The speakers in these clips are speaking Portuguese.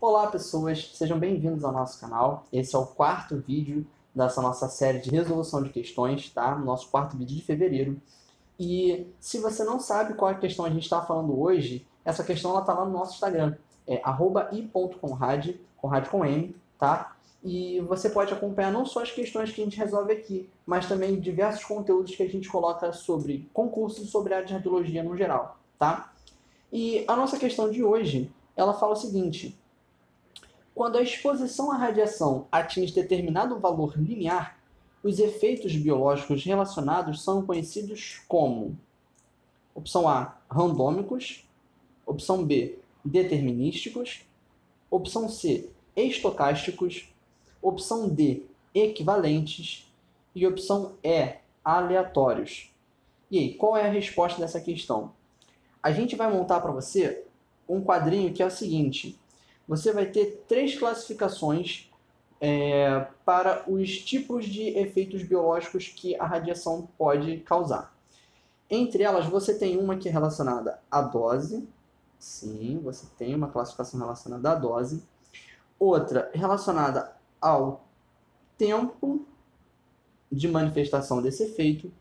Olá pessoas, sejam bem-vindos ao nosso canal. Esse é o quarto vídeo dessa nossa série de resolução de questões, tá? Nosso quarto vídeo de fevereiro. E se você não sabe qual é a questão a gente está falando hoje, essa questão está lá no nosso Instagram, é @i.conrad, Conrad com M, tá? E você pode acompanhar não só as questões que a gente resolve aqui, mas também diversos conteúdos que a gente coloca sobre concursos e sobre a área de radiologia no geral, tá? E a nossa questão de hoje, ela fala o seguinte: quando a exposição à radiação atinge determinado valor limiar, os efeitos biológicos relacionados são conhecidos como: opção A, randômicos; opção B, determinísticos; opção C, estocásticos; opção D, equivalentes; e opção E, aleatórios. E aí, qual é a resposta dessa questão? A gente vai montar para você um quadrinho que é o seguinte: você vai ter três classificações para os tipos de efeitos biológicos que a radiação pode causar. Entre elas, você tem uma que é relacionada à dose. Sim, você tem uma classificação relacionada à dose. Outra relacionada ao tempo de manifestação desse efeito.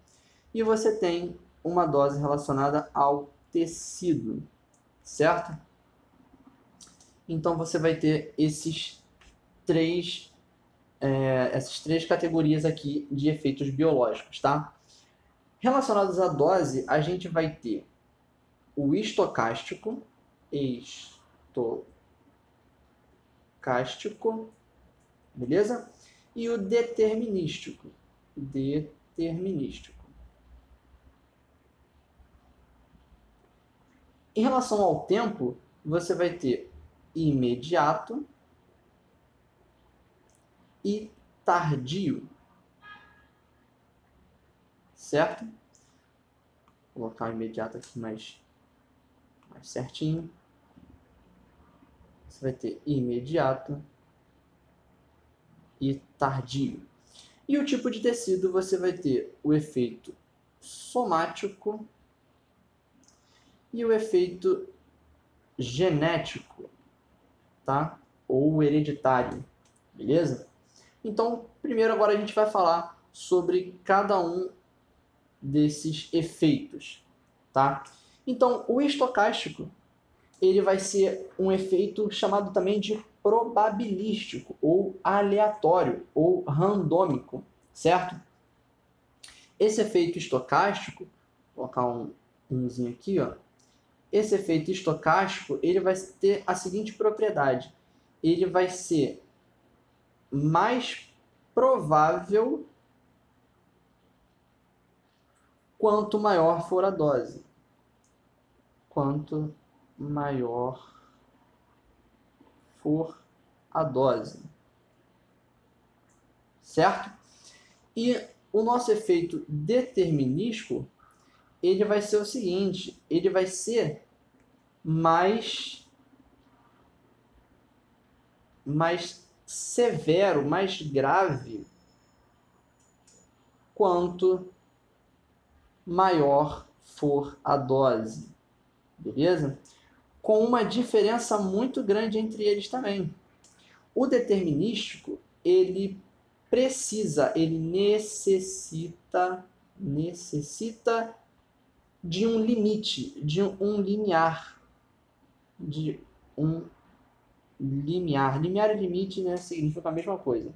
E você tem uma dose relacionada ao tecido, certo? Então você vai ter essas três categorias aqui de efeitos biológicos, tá? Relacionados à dose, a gente vai ter o estocástico, beleza? E o determinístico. Em relação ao tempo, você vai ter imediato e tardio, certo? Vou colocar o imediato aqui mais certinho. Você vai ter imediato e tardio. E o tipo de tecido, você vai ter o efeito somático e o efeito genético, tá? Ou hereditário, beleza? Então, primeiro agora a gente vai falar sobre cada um desses efeitos, tá? Então, o estocástico, ele vai ser um efeito chamado também de probabilístico, ou aleatório, ou randômico, certo? Esse efeito estocástico, vou colocar umzinho aqui, ó. Esse efeito estocástico, ele vai ter a seguinte propriedade: ele vai ser mais provável quanto maior for a dose. Quanto maior for a dose. Certo? E o nosso efeito determinístico, ele vai ser o seguinte: ele vai ser mais severo, mais grave, quanto maior for a dose, beleza? Com uma diferença muito grande entre eles também. O determinístico, ele necessita de um limite, de um limiar, limiar e limite, né, significa a mesma coisa.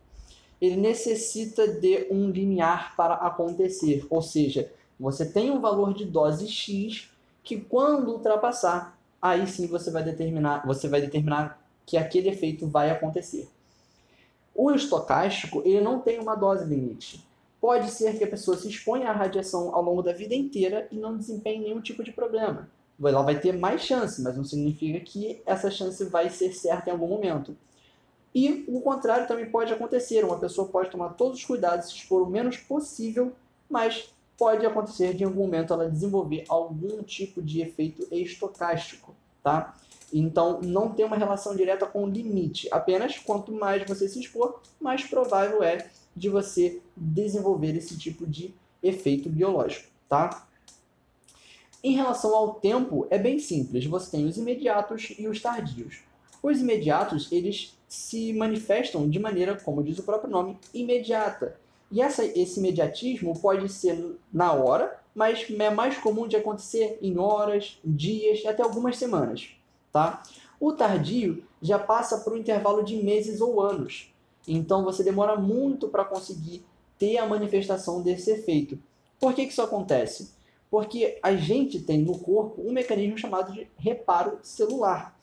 Ele necessita de um limiar para acontecer, ou seja, você tem um valor de dose X que, quando ultrapassar, aí sim você vai determinar que aquele efeito vai acontecer. O estocástico, ele não tem uma dose limite. Pode ser que a pessoa se exponha à radiação ao longo da vida inteira e não desempenhe nenhum tipo de problema. Ela vai ter mais chance, mas não significa que essa chance vai ser certa em algum momento. E o contrário também pode acontecer. Uma pessoa pode tomar todos os cuidados, se expor o menos possível, mas pode acontecer de em algum momento ela desenvolver algum tipo de efeito estocástico, tá? Então, não tem uma relação direta com o limite. Apenas, quanto mais você se expor, mais provável é de você desenvolver esse tipo de efeito biológico, tá? Em relação ao tempo, é bem simples. Você tem os imediatos e os tardios. Os imediatos, eles se manifestam de maneira, como diz o próprio nome, imediata. E esse imediatismo pode ser na hora, mas é mais comum de acontecer em horas, dias e até algumas semanas. Tá? O tardio já passa por um intervalo de meses ou anos. Então você demora muito para conseguir ter a manifestação desse efeito. Por que isso acontece? Porque a gente tem no corpo um mecanismo chamado de reparo celular.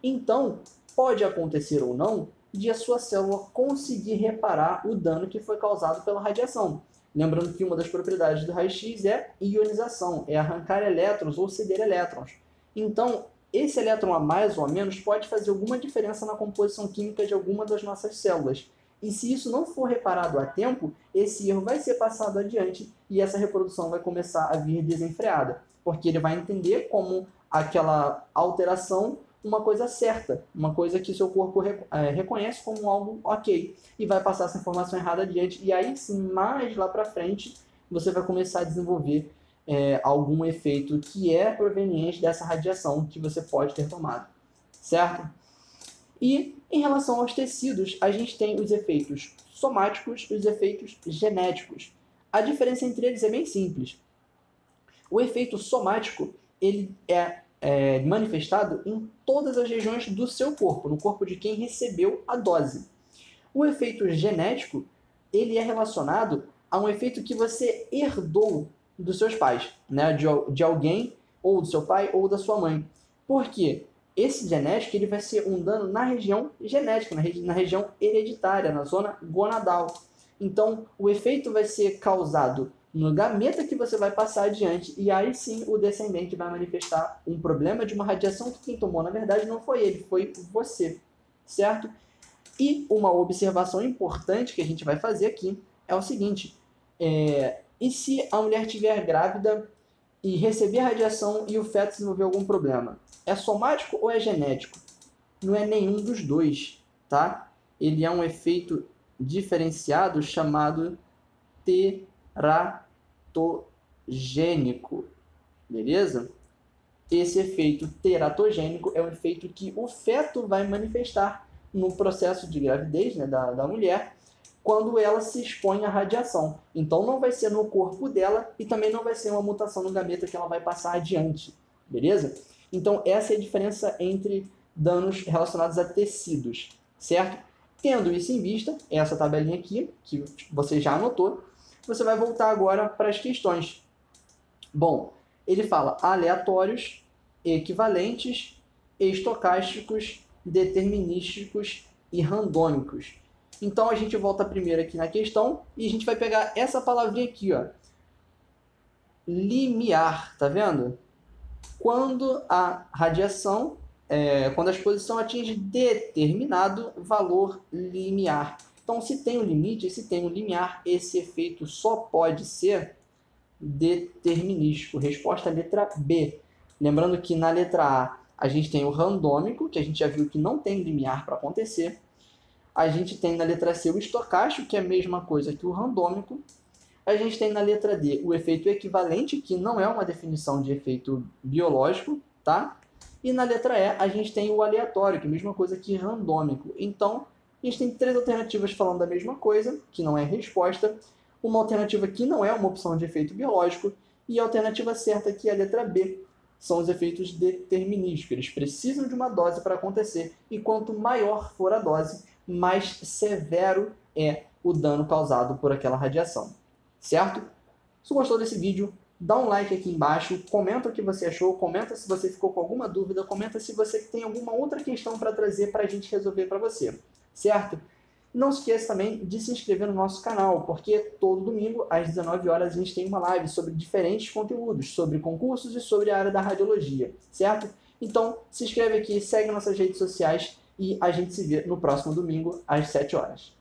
Então, pode acontecer ou não de a sua célula conseguir reparar o dano que foi causado pela radiação. Lembrando que uma das propriedades do raio-x é ionização, é arrancar elétrons ou ceder elétrons. Então, esse elétron a mais ou a menos pode fazer alguma diferença na composição química de alguma das nossas células. E se isso não for reparado a tempo, esse erro vai ser passado adiante e essa reprodução vai começar a vir desenfreada, porque ele vai entender como aquela alteração uma coisa certa, uma coisa que seu corpo reconhece como algo ok, e vai passar essa informação errada adiante, e aí sim, mais lá para frente, você vai começar a desenvolver algum efeito que é proveniente dessa radiação que você pode ter tomado, certo? E em relação aos tecidos, a gente tem os efeitos somáticos e os efeitos genéticos. A diferença entre eles é bem simples. O efeito somático, ele é manifestado em todas as regiões do seu corpo, no corpo de quem recebeu a dose. O efeito genético, ele é relacionado a um efeito que você herdou dos seus pais, né? de alguém, ou do seu pai, ou da sua mãe. Por quê? Esse genético ele vai ser um dano na região genética, na região hereditária, na zona gonadal. Então, o efeito vai ser causado no gameta que você vai passar adiante, e aí sim o descendente vai manifestar um problema de uma radiação que quem tomou, na verdade, não foi ele, foi você, certo? E uma observação importante que a gente vai fazer aqui é o seguinte, e se a mulher estiver grávida e receber radiação e o feto desenvolver algum problema? É somático ou é genético? Não é nenhum dos dois, tá? Ele é um efeito diferenciado chamado teratogênico, beleza? Esse efeito teratogênico é um efeito que o feto vai manifestar no processo de gravidez, né, da mulher, quando ela se expõe à radiação. Então não vai ser no corpo dela e também não vai ser uma mutação no gameta que ela vai passar adiante, beleza? Então essa é a diferença entre danos relacionados a tecidos, certo? Tendo isso em vista, essa tabelinha aqui, que você já anotou, você vai voltar agora para as questões. Bom, ele fala aleatórios, equivalentes, estocásticos, determinísticos e randômicos. Então a gente volta primeiro aqui na questão e a gente vai pegar essa palavrinha aqui, ó. Limiar, tá vendo? Quando a radiação, quando a exposição atinge determinado valor limiar. Então, se tem um limite, se tem um limiar, esse efeito só pode ser determinístico. Resposta letra B. Lembrando que na letra A gente tem o randômico, que a gente já viu que não tem limiar para acontecer. A gente tem na letra C o estocástico, que é a mesma coisa que o randômico. A gente tem na letra D o efeito equivalente, que não é uma definição de efeito biológico, tá? E na letra E a gente tem o aleatório, que é a mesma coisa que randômico. Então, a gente tem três alternativas falando da mesma coisa, que não é resposta, uma alternativa que não é uma opção de efeito biológico, e a alternativa certa, que é a letra B, são os efeitos determinísticos. Eles precisam de uma dose para acontecer, e quanto maior for a dose, mais severo é o dano causado por aquela radiação. Certo? Se gostou desse vídeo, dá um like aqui embaixo, comenta o que você achou, comenta se você ficou com alguma dúvida, comenta se você tem alguma outra questão para trazer para a gente resolver para você. Certo? Não se esqueça também de se inscrever no nosso canal, porque todo domingo, às 19 horas, a gente tem uma live sobre diferentes conteúdos, sobre concursos e sobre a área da radiologia, certo? Então, se inscreve aqui, segue nossas redes sociais e a gente se vê no próximo domingo, às 7 horas.